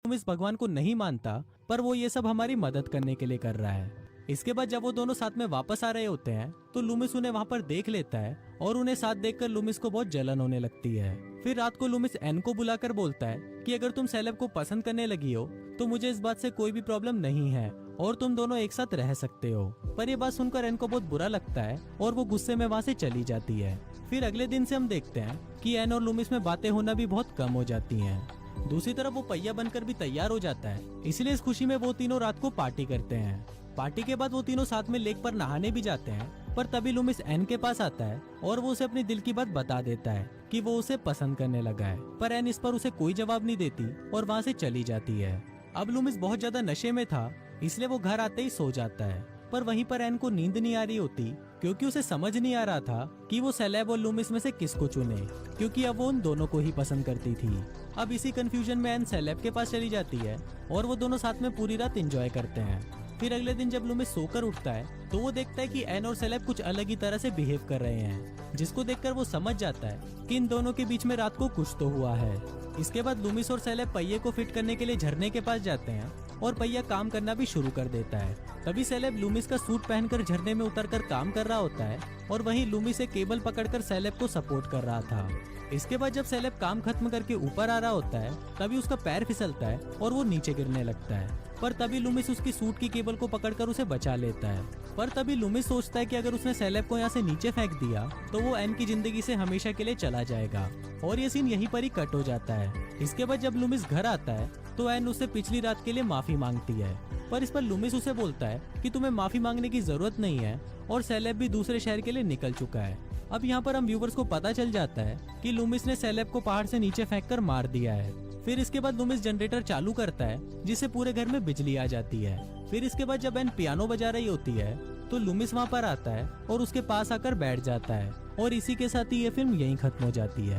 Lumix भगवान को नहीं मानता, पर वो ये सब हमारी मदद करने के लिए कर रहा है। इसके बाद जब वो दोनों साथ में वापस आ रहे होते हैं तो लूमिस उन्हें वहाँ पर देख लेता है और उन्हें साथ देखकर लूमिस को बहुत जलन होने लगती है। फिर रात को लूमिस एन को बुलाकर बोलता है कि अगर तुम सेलेब को पसंद करने लगी हो तो मुझे इस बात से कोई भी प्रॉब्लम नहीं है और तुम दोनों एक साथ रह सकते हो। पर ये बात सुनकर एन को बहुत बुरा लगता है और वो गुस्से में वहाँ से चली जाती है। फिर अगले दिन से हम देखते हैं कि एन और लूमिस में बातें होना भी बहुत कम हो जाती हैं। दूसरी तरफ वो पहिया बनकर भी तैयार हो जाता है, इसलिए इस खुशी में वो तीनों रात को पार्टी करते हैं। पार्टी के बाद वो तीनों साथ में लेक पर नहाने भी जाते हैं, पर तभी लूमिस एन के पास आता है और वो उसे अपनी दिल की बात बता देता है कि वो उसे पसंद करने लगा है। पर एन इस पर उसे कोई जवाब नहीं देती और वहाँ से चली जाती है। अब लूमिस बहुत ज्यादा नशे में था, इसलिए वो घर आते ही सो जाता है। पर वहीं पर एन को नींद नहीं आ रही होती, क्योंकि उसे समझ नहीं आ रहा था कि वो सेलेब और लूमिस में से किसको चुने, क्योंकि अब वो उन दोनों को ही पसंद करती थी। अब इसी कंफ्यूजन में एन सेलेब के पास चली जाती है और वो दोनों साथ में पूरी रात एंजॉय करते हैं। फिर अगले दिन जब लूमिस सोकर उठता है तो वो देखता है कि एन और सेलेब कुछ अलग ही तरह से बिहेव कर रहे हैं, जिसको देखकर वो समझ जाता है कि इन दोनों के बीच में रात को कुछ तो हुआ है। इसके बाद लूमिस और सेलेब पहिए को फिट करने के लिए झरने के पास जाते हैं और पहिया काम करना भी शुरू कर देता है। तभी सेलेब लूमिस का सूट पहनकर झरने में उतरकर काम कर रहा होता है और वहीं लूमिस एक केबल पकड़कर सेलेब को सपोर्ट कर रहा था। इसके बाद जब सेलेब काम खत्म करके ऊपर आ रहा होता है तभी उसका पैर फिसलता है और वो नीचे गिरने लगता है। पर तभी लूमिस उसकी सूट की केबल को पकड़कर उसे बचा लेता है। पर तभी लूमिस सोचता है कि अगर उसने सेलेब को यहाँ से नीचे फेंक दिया तो वो एन की जिंदगी से हमेशा के लिए चला जाएगा और ये सीन यहीं पर ही कट हो जाता है। इसके बाद जब लूमिस घर आता है तो एन उससे पिछली रात के लिए माफी मांगती है, पर इस पर लूमिस उसे बोलता है कि तुम्हें माफी मांगने की जरूरत नहीं है और सेलेब भी दूसरे शहर के लिए निकल चुका है। अब यहाँ पर हम व्यूवर्स को पता चल जाता है कि लूमिस ने सेलेब को पहाड़ से नीचे फेंककर मार दिया है। फिर इसके बाद लूमिस जनरेटर चालू करता है जिससे पूरे घर में बिजली आ जाती है। फिर इसके बाद जब एन पियानो बजा रही होती है तो लूमिस वहाँ पर आता है और उसके पास आकर बैठ जाता है और इसी के साथ ही ये फिल्म यहीं खत्म हो जाती है।